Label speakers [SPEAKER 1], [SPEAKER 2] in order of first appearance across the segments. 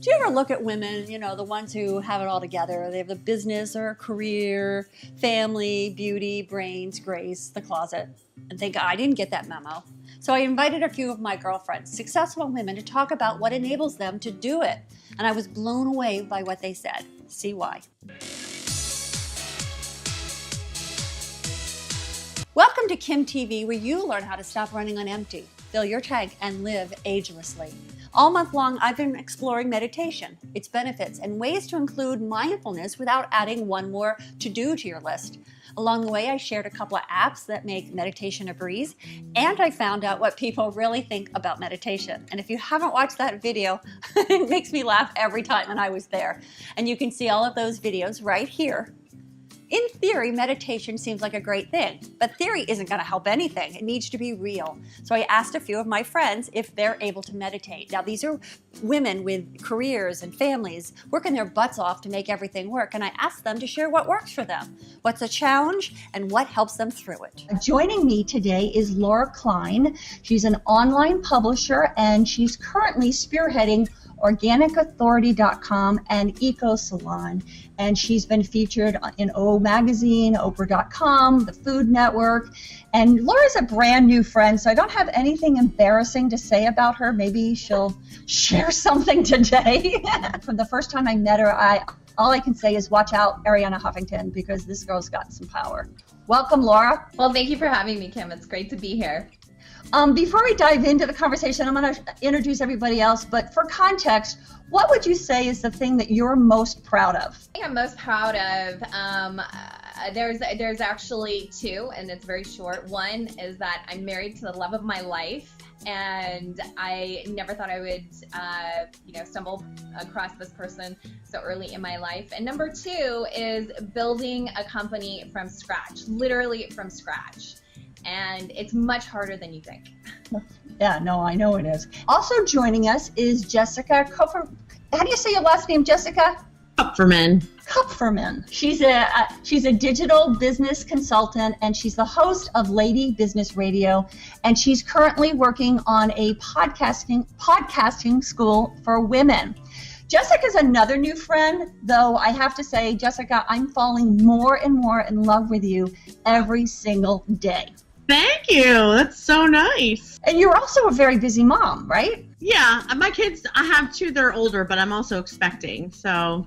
[SPEAKER 1] Do you ever look at women, the ones who have it all together? They have the business or a career, family, beauty, brains, grace, the closet, and think, I didn't get that memo. So I invited a few of my girlfriends, successful women, to talk about what enables them to do it. And I was blown away by what they said. See why. Welcome to kimTV, where you learn how to stop running on empty, fill your tank, and live agelessly. All month long, I've been exploring meditation, its benefits, and ways to include mindfulness without adding one more to-do to your list. Along the way, I shared a couple of apps that make meditation a breeze, and I found out what people really think about meditation. And if you haven't watched that video, it makes me laugh every time, and I was there. And you can see all of those videos right here. In theory, meditation seems like a great thing, but theory isn't going to help anything. It needs to be real. So I asked a few of my friends if they're able to meditate. Now, these are women with careers and families working their butts off to make everything work, and I asked them to share what works for them, what's a challenge, and what helps them through it.
[SPEAKER 2] Joining me today is Laura Klein. She's an online publisher, and she's currently spearheading OrganicAuthority.com and Eco Salon. And she's been featured in O Magazine, Oprah.com, the Food Network. And Laura's a brand new friend, so I don't have anything embarrassing to say about her. Maybe she'll share something today. From the first time I met her, all I can say is watch out, Arianna Huffington, because this girl's got some power. Welcome, Laura.
[SPEAKER 3] Well, thank you for having me, Kim. It's great to be here.
[SPEAKER 2] Before we dive into the conversation, I'm going to introduce everybody else, but for context, what would you say is the thing that you're most proud of?
[SPEAKER 3] I think I'm most proud of, there's actually two, and it's very short. One is that I'm married to the love of my life, and I never thought I would, stumble across this person so early in my life. And number two is building a company from scratch, literally from scratch. And it's much harder than you think.
[SPEAKER 2] Yeah, no, I know it is. Also joining us is Jessica Kupfer. How do you say your last name, Jessica?
[SPEAKER 4] Kupferman.
[SPEAKER 2] Kupferman. She's a digital business consultant, and she's the host of Lady Business Radio, and she's currently working on a podcasting school for women. Jessica's another new friend, though I have to say, Jessica, I'm falling more and more in love with you every single day.
[SPEAKER 4] Thank you. That's so nice.
[SPEAKER 2] And you're also a very busy mom, right?
[SPEAKER 4] Yeah. My kids, I have two, they're older, but I'm also expecting. So,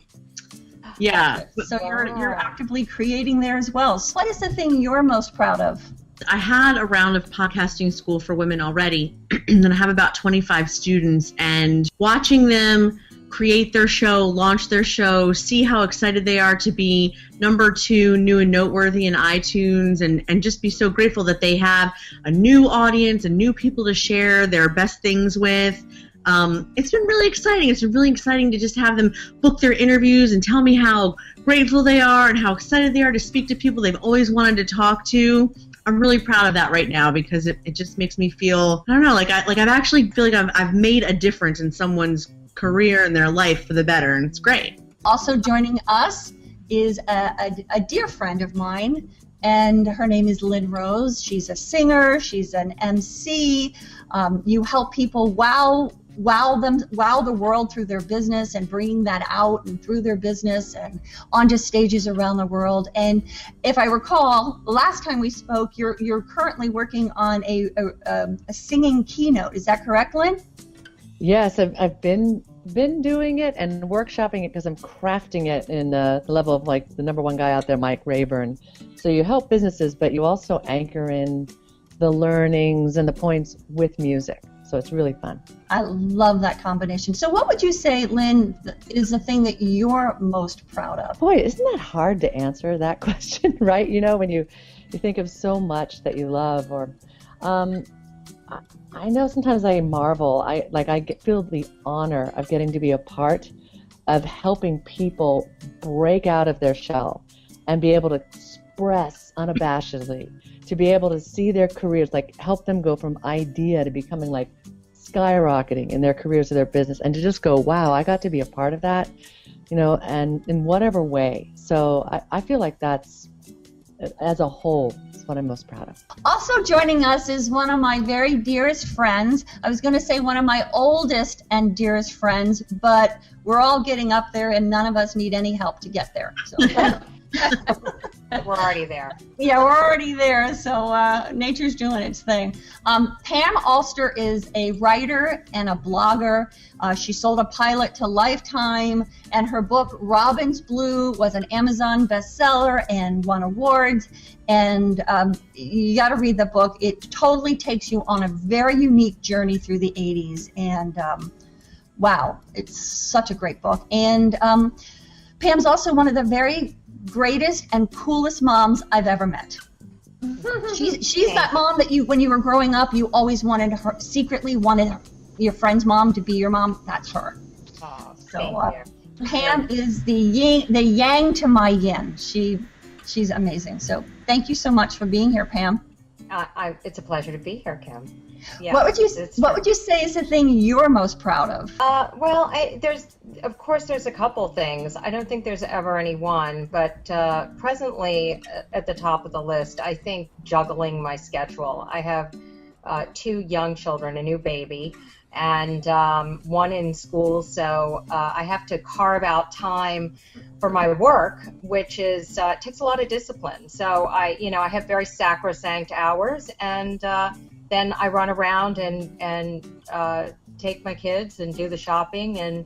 [SPEAKER 4] yeah.
[SPEAKER 2] So you're actively creating there as well. So what is the thing you're most proud of?
[SPEAKER 4] I had a round of podcasting school for women already, and I have about 25 students, and watching them create their show, launch their show, see how excited they are to be #2 new and noteworthy in iTunes, and just be so grateful that they have a new audience and new people to share their best things with. It's been really exciting. It's been really exciting to just have them book their interviews and tell me how grateful they are and how excited they are to speak to people they've always wanted to talk to. I'm really proud of that right now because it just makes me feel, I don't know, like I've actually feel like I've made a difference in someone's career and their life for the better, and it's great.
[SPEAKER 2] Also joining us is a dear friend of mine, and her name is Lynn Rose. She's a singer, she's an MC. You help people wow the world through their business and bringing that out and through their business and onto stages around the world. And if I recall, the last time we spoke, you're currently working on a singing keynote. Is that correct, Lynn?
[SPEAKER 5] Yes, I've been doing it and workshopping it because I'm crafting it in the level of like the #1 guy out there, Mike Rayburn. So you help businesses, but you also anchor in the learnings and the points with music. So it's really fun.
[SPEAKER 2] I love that combination. So what would you say, Lynn, is the thing that you're most proud of?
[SPEAKER 5] Boy, isn't that hard to answer that question, right? You know, when you think of so much that you love, or I know sometimes I marvel. I feel the honor of getting to be a part of helping people break out of their shell and be able to express unabashedly, to be able to see their careers, like help them go from idea to becoming like skyrocketing in their careers or their business, and to just go, wow, I got to be a part of that, you know, and in whatever way. So I feel like that's as a whole is what I'm most proud of.
[SPEAKER 2] Also joining us is one of my very dearest friends. I was going to say one of my oldest and dearest friends, but we're all getting up there and none of us need any help to get there. So.
[SPEAKER 6] We're already there.
[SPEAKER 2] Yeah, we're already there, so nature's doing its thing. Pam Alster is a writer and a blogger. She sold a pilot to Lifetime, and her book, Robin's Blue, was an Amazon bestseller and won awards. And you got to read the book. It totally takes you on a very unique journey through the 80s. And wow, it's such a great book. And Pam's also one of the very greatest and coolest moms I've ever met. She's that mom that when you were growing up, you always secretly wanted your friend's mom to be your mom. That's her.
[SPEAKER 6] Oh,
[SPEAKER 2] so Pam is the yang to my yin. She's amazing. So thank you so much for being here, Pam.
[SPEAKER 6] It's a pleasure to be here, Kim. Yeah,
[SPEAKER 2] what would you say is the thing you're most proud of?
[SPEAKER 6] Well, of course there's a couple things. I don't think there's ever any one, but presently at the top of the list, I think juggling my schedule. I have 2 young children, a new baby, and one in school, so I have to carve out time for my work, which takes a lot of discipline. So I have very sacrosanct hours, and then I run around and take my kids and do the shopping and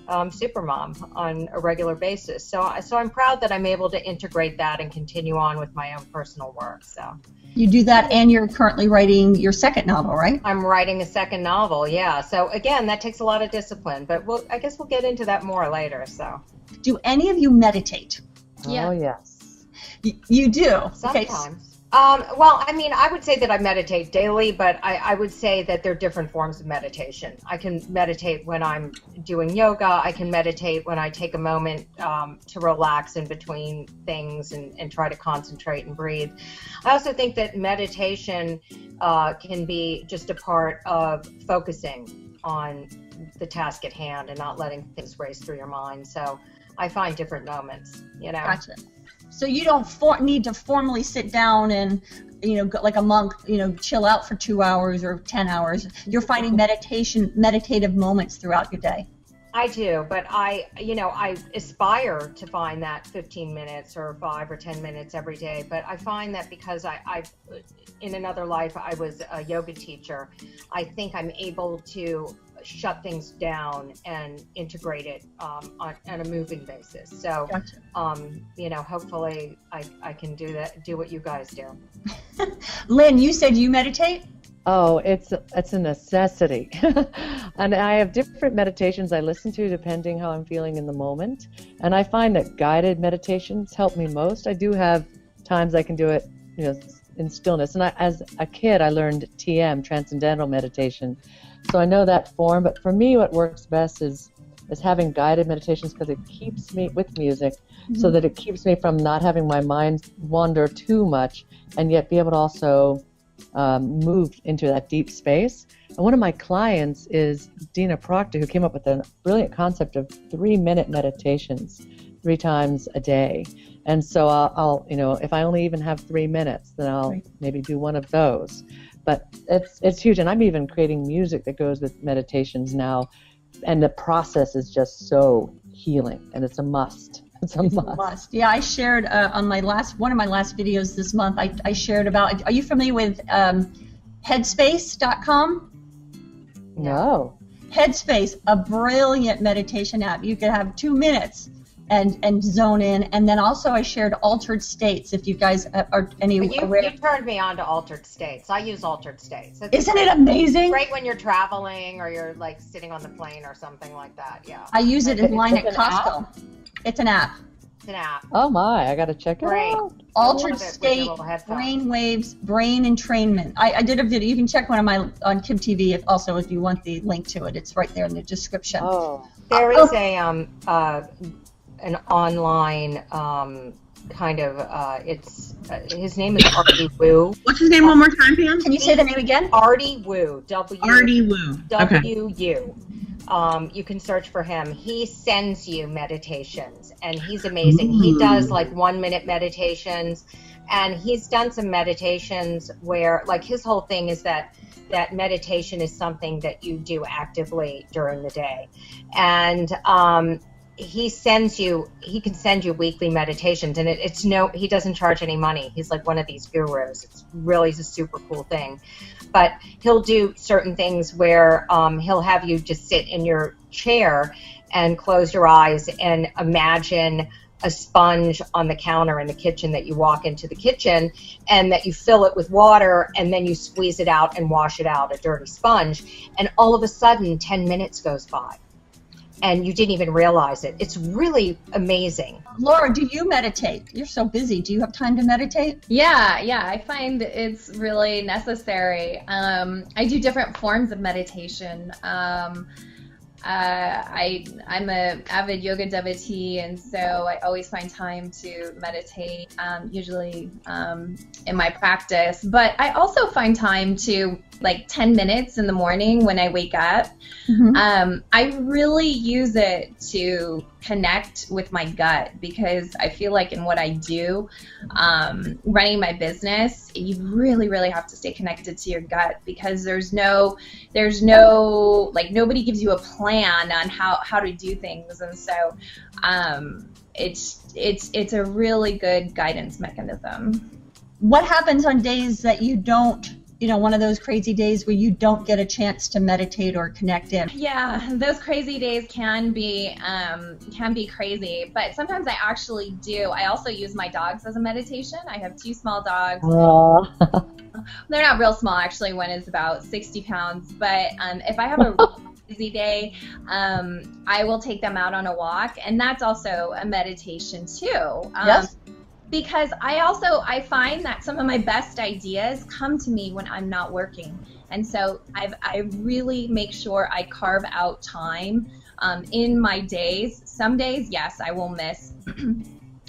[SPEAKER 6] supermom on a regular basis. So I'm proud that I'm able to integrate that and continue on with my own personal work. So
[SPEAKER 2] you do that, and you're currently writing your second novel, right?
[SPEAKER 6] I'm writing a second novel, yeah. So again, that takes a lot of discipline, but I guess we'll get into that more later. So,
[SPEAKER 2] do any of you meditate?
[SPEAKER 5] Yeah. Oh yes.
[SPEAKER 2] You do.
[SPEAKER 6] Sometimes. Okay. Well, I mean, I would say that I meditate daily, but I would say that there are different forms of meditation. I can meditate when I'm doing yoga. I can meditate when I take a moment to relax in between things and try to concentrate and breathe. I also think that meditation can be just a part of focusing on the task at hand and not letting things race through your mind. So I find different moments,
[SPEAKER 2] Gotcha. So you don't need to formally sit down and, like a monk, chill out for 2 hours or 10 hours. You're finding meditative moments throughout your day.
[SPEAKER 6] I do, but I aspire to find that 15 minutes or 5 or 10 minutes every day. But I find that because I in another life, I was a yoga teacher, I think I'm able to shut things down and integrate it on a moving basis. So,
[SPEAKER 2] gotcha.
[SPEAKER 6] Hopefully I can do what you guys do.
[SPEAKER 2] Lynn, you said you meditate?
[SPEAKER 5] Oh, it's a necessity. And I have different meditations I listen to depending how I'm feeling in the moment. And I find that guided meditations help me most. I do have times I can do it, in stillness. And as a kid, I learned TM, Transcendental Meditation. So I know that form, but for me what works best is having guided meditations because it keeps me with music, so that it keeps me from not having my mind wander too much and yet be able to also move into that deep space. And one of my clients is Dina Proctor, who came up with a brilliant concept of 3-minute meditations 3 times a day. And so I'll if I only even have 3 minutes, then I'll maybe do one of those. But it's huge, and I'm even creating music that goes with meditations now, and the process is just so healing, and it's a must. It's a must.
[SPEAKER 2] Yeah, I shared on one of my last videos this month. I shared about. Are you familiar with Headspace.com?
[SPEAKER 5] No.
[SPEAKER 2] Headspace, a brilliant meditation app. You could have 2 minutes and zone in. And then also I shared Altered States, if you guys are aware.
[SPEAKER 6] You turned me on to Altered States. I use Altered States.
[SPEAKER 2] Isn't it amazing?
[SPEAKER 6] Great when you're traveling or you're like sitting on the plane or something like that, yeah.
[SPEAKER 2] I use it in line at Costco. It's an app.
[SPEAKER 6] It's an app.
[SPEAKER 5] Oh my, I gotta check it out.
[SPEAKER 2] Altered State, brain waves, brain entrainment. I did a video. You can check one of my on kimTV if you want the link to it. It's right there in the description.
[SPEAKER 5] Oh.
[SPEAKER 6] There is an online kind of it's his name is Artie Wu.
[SPEAKER 4] What's his name one more time, Pam?
[SPEAKER 2] Can you say the name again?
[SPEAKER 6] Artie Wu.
[SPEAKER 4] Artie Wu.
[SPEAKER 6] W-U. You can search for him. He sends you meditations, and he's amazing. He does like 1-minute meditations, And he's done some meditations where, like, his whole thing is that meditation is something that you do actively during the day. And he can send you weekly meditations, and he doesn't charge any money. He's like one of these gurus. It's a super cool thing. But he'll do certain things where he'll have you just sit in your chair and close your eyes and imagine a sponge on the counter in the kitchen, that you walk into the kitchen and that you fill it with water and then you squeeze it out and wash it out, a dirty sponge. And all of a sudden 10 minutes goes by and you didn't even realize it. It's really amazing.
[SPEAKER 2] Laura, do you meditate? You're so busy. Do you have time to meditate?
[SPEAKER 3] Yeah, I find it's really necessary. I do different forms of meditation. I'm an avid yoga devotee, and so I always find time to meditate, usually in my practice. But I also find time to, like, 10 minutes in the morning when I wake up. Mm-hmm. I really use it to connect with my gut, because I feel like in what I do, running my business, you really, really have to stay connected to your gut, because there's no like, nobody gives you a plan on how to do things, and so it's a really good guidance mechanism.
[SPEAKER 2] What happens on days that you don't, one of those crazy days where you don't get a chance to meditate or connect in?
[SPEAKER 3] Yeah, those crazy days can be crazy, but sometimes I actually do. I also use my dogs as a meditation. I have 2 small dogs. They're not real small, actually. One is about 60 pounds, but if I have a busy day, I will take them out on a walk, and that's also a meditation too.
[SPEAKER 2] Yes.
[SPEAKER 3] Because I find that some of my best ideas come to me when I'm not working. And so I really make sure I carve out time in my days. Some days, yes, I will miss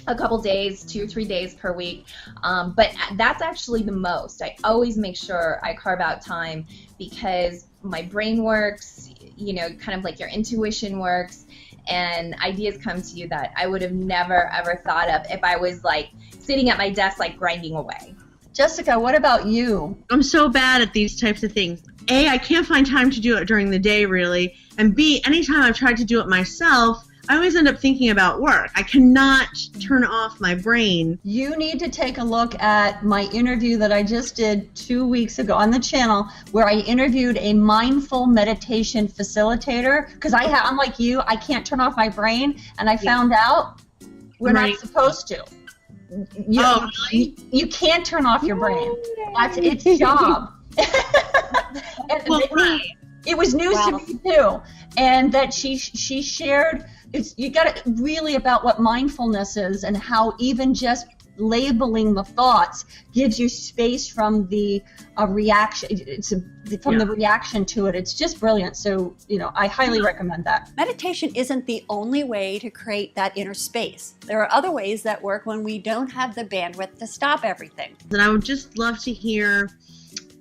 [SPEAKER 3] a couple days, 2 or 3 days per week. But that's actually the most. I always make sure I carve out time, because my brain works, kind of like your intuition works, and ideas come to you that I would have never, ever thought of if I was, like, sitting at my desk, like, grinding away.
[SPEAKER 2] Jessica, what about you?
[SPEAKER 4] I'm so bad at these types of things. A, I can't find time to do it during the day, really. And B, anytime I've tried to do it myself, I always end up thinking about work. I cannot turn off my brain.
[SPEAKER 2] You need to take a look at my interview that I just did 2 weeks ago on the channel, where I interviewed a mindful meditation facilitator, because I'm like you, I can't turn off my brain, and I found out we're not supposed to.
[SPEAKER 4] Really?
[SPEAKER 2] You can't turn off your brain. That's its job. It was news to me too, and that she shared. You got to really about what mindfulness is, and how even just labeling the thoughts gives you space from the reaction. The reaction to it. It's just brilliant. So I highly recommend that.
[SPEAKER 1] Meditation isn't the only way to create that inner space. There are other ways that work when we don't have the bandwidth to stop everything.
[SPEAKER 4] And I would just love to hear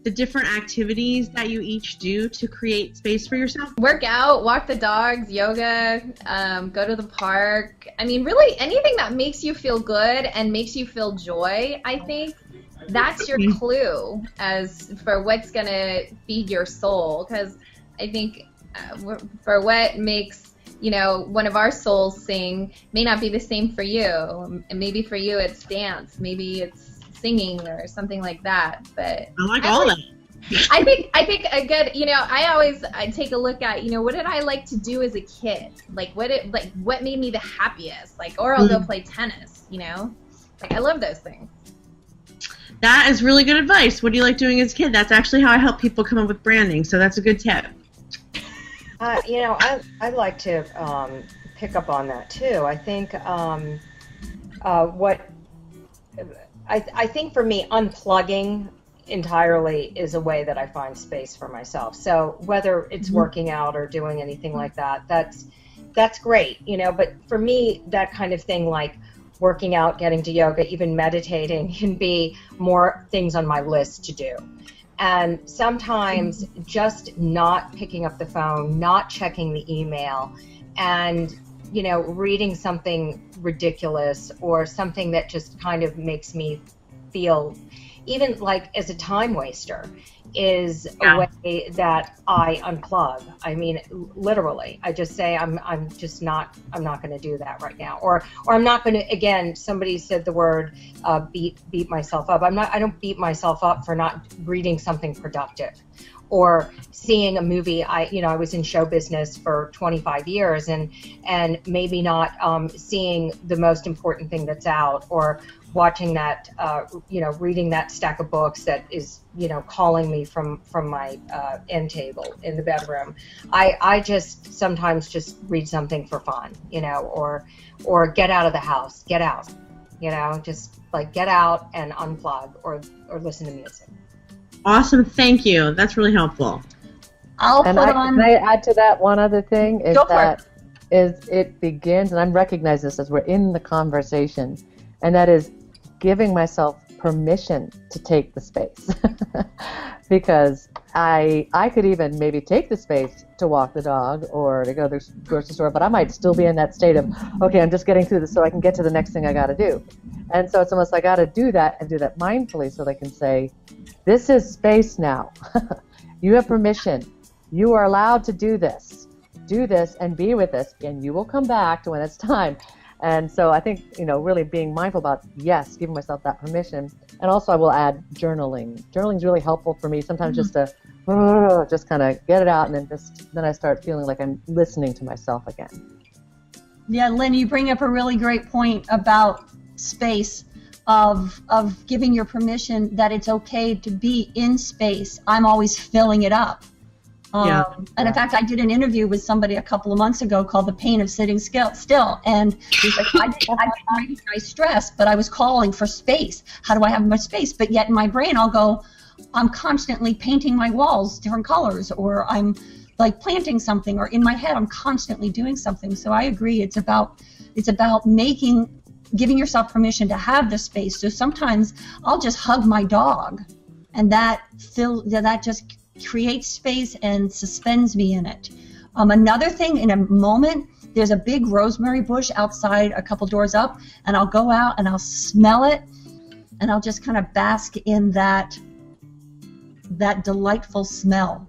[SPEAKER 4] the different activities that you each do to create space for yourself.
[SPEAKER 3] Work out, walk the dogs, yoga, go to the park. I mean, really anything that makes you feel good and makes you feel joy, I think that's your clue as for what's going to feed your soul. Because I think for what makes one of our souls sing may not be the same for you. And maybe for you it's dance, maybe it's singing or something like that. But
[SPEAKER 4] I like all that.
[SPEAKER 3] I think a good, I take a look at, what did I like to do as a kid? Like what made me the happiest? Or I'll go play tennis, I love those things.
[SPEAKER 4] That is really good advice. What do you like doing as a kid? That's actually how I help people come up with branding, so that's a good tip.
[SPEAKER 6] I'd like to pick up on that too. I think I think for me, unplugging entirely is a way that I find space for myself. So whether it's working out or doing anything like that, that's great, but for me, that kind of thing, like working out, getting to yoga, even meditating, can be more things on my list to do. And sometimes just not picking up the phone, not checking the email, and reading something ridiculous or something that just kind of makes me feel, even like as a time waster, is a way that I unplug. I mean, literally, I just say I'm not going to do that right now, or I'm not going to. Again, somebody said the word beat myself up. I don't beat myself up for not reading something productive, or seeing a movie. I was in show business for 25 years, and maybe not seeing the most important thing that's out, or watching that, reading that stack of books that is, calling me from my end table in the bedroom. I just sometimes just read something for fun, or get out of the house, get out, just like get out and unplug, or listen to music.
[SPEAKER 4] Awesome, thank you. That's really helpful.
[SPEAKER 5] Can I add to that one other thing? It begins, and I'm recognizing this as we're in the conversation, and that is giving myself permission to take the space. Because I could even maybe take the space to walk the dog or to go to the grocery store, but I might still be in that state of, okay, I'm just getting through this so I can get to the next thing I got to do. And so it's almost like I got to do that and do that mindfully so they can say, this is space now. You have permission. You are allowed to do this and be with this, and you will come back to when it's time. And so I think, really being mindful about, yes, giving myself that permission. And also I will add journaling. Journaling is really helpful for me sometimes, just to just kind of get it out, and then I start feeling like I'm listening to myself again.
[SPEAKER 2] Yeah, Lynn, you bring up a really great point about space, of giving your permission that it's okay to be in space. I'm always filling it up. And in fact, I did an interview with somebody a couple of months ago called The Pain of Sitting Still. And he's like, I didn't recognize stress, but I was calling for space. How do I have much space? But yet in my brain, I'll go, I'm constantly painting my walls different colors, or I'm like planting something, or in my head, I'm constantly doing something. So I agree. It's about giving yourself permission to have the space. So sometimes I'll just hug my dog, and that just creates space and suspends me in it. Another thing, in a moment, there's a big rosemary bush outside a couple doors up, and I'll go out and I'll smell it, and I'll just kind of bask in that delightful smell.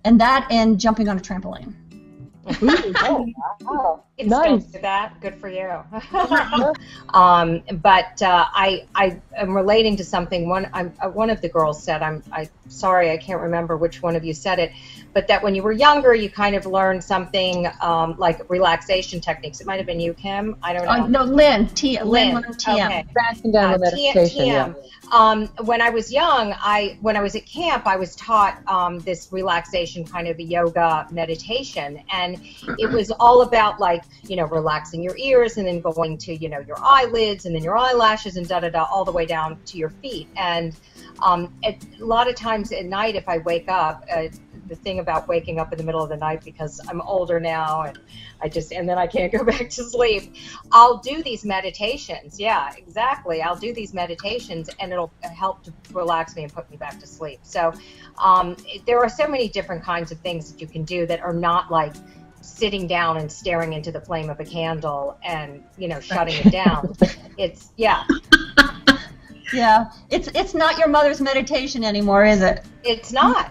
[SPEAKER 2] And jumping on a trampoline.
[SPEAKER 5] Oh, wow.
[SPEAKER 6] It's
[SPEAKER 5] Nice.
[SPEAKER 6] still that. Good for you. But I am relating to something. One of the girls said, I'm sorry, I can't remember which one of you said it, but that when you were younger, you kind of learned something like relaxation techniques. It might have been you, Kim. I don't know.
[SPEAKER 2] No, Lynn. Lynn TM.
[SPEAKER 6] Okay.
[SPEAKER 5] Backing down the meditation.
[SPEAKER 6] TM. When I was young, when I was at camp, I was taught this relaxation kind of a yoga meditation, and it was all about relaxing your ears, and then going to your eyelids, and then your eyelashes, and all the way down to your feet. And a lot of times at night, if I wake up, the thing about waking up in the middle of the night, because I'm older now and then I can't go back to sleep, I'll do these meditations. Yeah, exactly. I'll do these meditations, and it'll help to relax me and put me back to sleep. So there are so many different kinds of things that you can do that are not like sitting down and staring into the flame of a candle and shutting it down. It's Yeah, it's not your mother's meditation anymore, is it? It's not.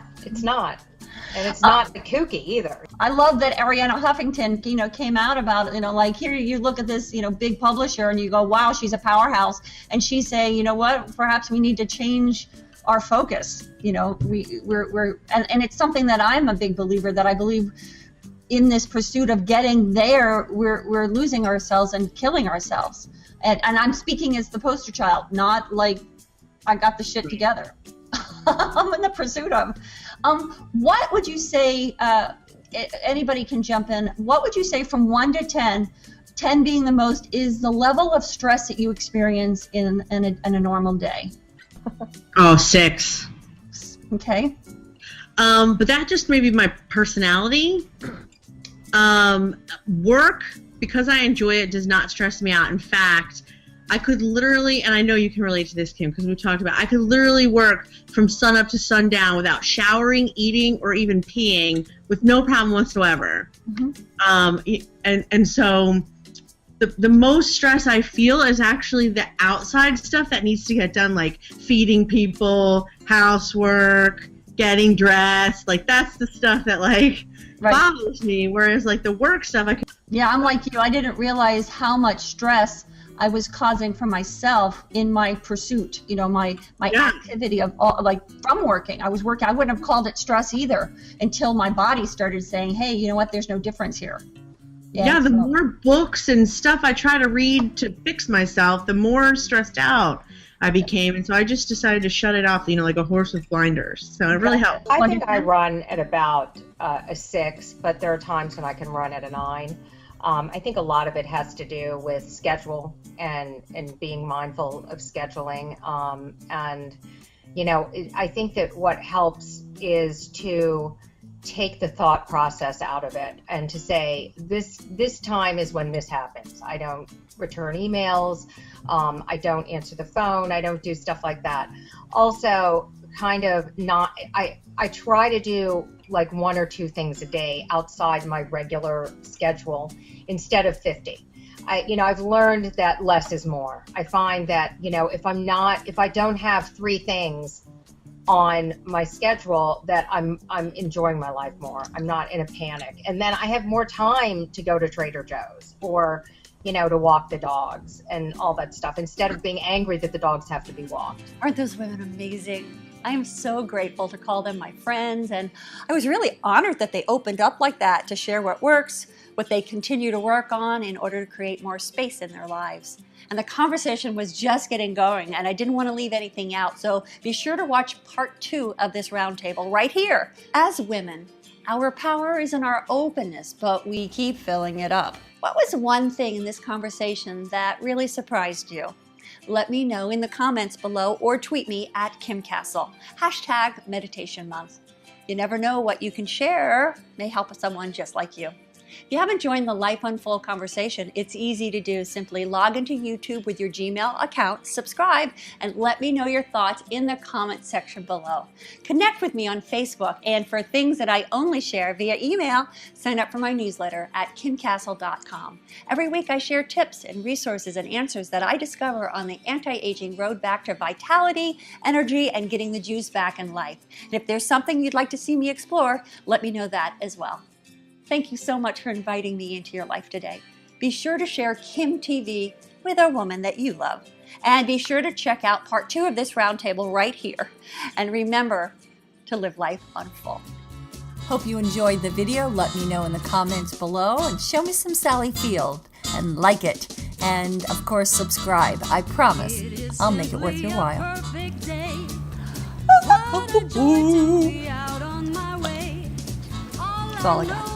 [SPEAKER 6] And it's not the kooky either.
[SPEAKER 2] I love that Arianna Huffington, came out about, here you look at this, big publisher, and you go, wow, she's a powerhouse. And she's saying, you know what, perhaps we need to change our focus. We're and it's something that I'm a big believer, that I believe in this pursuit of getting there, we're losing ourselves and killing ourselves. And I'm speaking as the poster child, not like I got the shit together. I'm in the pursuit of. What would you say, anybody can jump in, what would you say from 1 to 10, 10 being the most, is the level of stress that you experience in a normal day?
[SPEAKER 4] 6.
[SPEAKER 2] Okay.
[SPEAKER 4] But that just may be my personality. Work, because I enjoy it, does not stress me out. In fact, I could literally, and I know you can relate to this, Kim, because we talked about, I could literally work from sun up to sundown without showering, eating, or even peeing with no problem whatsoever. Mm-hmm. And so the most stress I feel is actually the outside stuff that needs to get done, like feeding people, housework, getting dressed. Like that's the stuff that like bothers me. Whereas like the work stuff, I can.
[SPEAKER 2] Yeah, I'm like you. I didn't realize how much stress I was causing for myself in my pursuit. You know, my activity of like from working. I was working. I wouldn't have called it stress either until my body started saying, "Hey, you know what? There's no difference here."
[SPEAKER 4] Yeah, the more books and stuff I try to read to fix myself, the more stressed out I became. And so I just decided to shut it off, you know, like a horse with blinders. So it really helped.
[SPEAKER 6] I think I run at about a 6, but there are times when I can run at a 9. I think a lot of it has to do with schedule and being mindful of scheduling. And, you know, I think that what helps is to take the thought process out of it and to say this time is when this happens. I don't return emails, I don't answer the phone, I don't do stuff like that. Also, kind of not, I try to do like 1 or 2 things a day outside my regular schedule instead of 50. I've learned that less is more. I find that, you know, if I don't have 3 things on my schedule, that I'm enjoying my life more. I'm not in a panic. And then I have more time to go to Trader Joe's or, you know, to walk the dogs and all that stuff instead of being angry that the dogs have to be walked.
[SPEAKER 1] Aren't those women amazing? I am so grateful to call them my friends, and I was really honored that they opened up like that to share what works, what they continue to work on in order to create more space in their lives. And the conversation was just getting going, and I didn't want to leave anything out, so be sure to watch part 2 of this roundtable right here. As women, our power is in our openness, but we keep filling it up. What was one thing in this conversation that really surprised you? Let me know in the comments below or tweet me at KimCastle, #Meditation Month. You never know what you can share may help someone just like you. If you haven't joined the Life Unfold conversation, it's easy to do. Simply log into YouTube with your Gmail account, subscribe, and let me know your thoughts in the comment section below. Connect with me on Facebook, and for things that I only share via email, sign up for my newsletter at kimcastle.com. Every week I share tips and resources and answers that I discover on the anti-aging road back to vitality, energy, and getting the juice back in life. And if there's something you'd like to see me explore, let me know that as well. Thank you so much for inviting me into your life today. Be sure to share KimTV with a woman that you love. And be sure to check out part 2 of this roundtable right here. And remember to live life on full. Hope you enjoyed the video. Let me know in the comments below and show me some Sally Field and like it. And of course, subscribe. I promise I'll make it worth your while. That's all I got.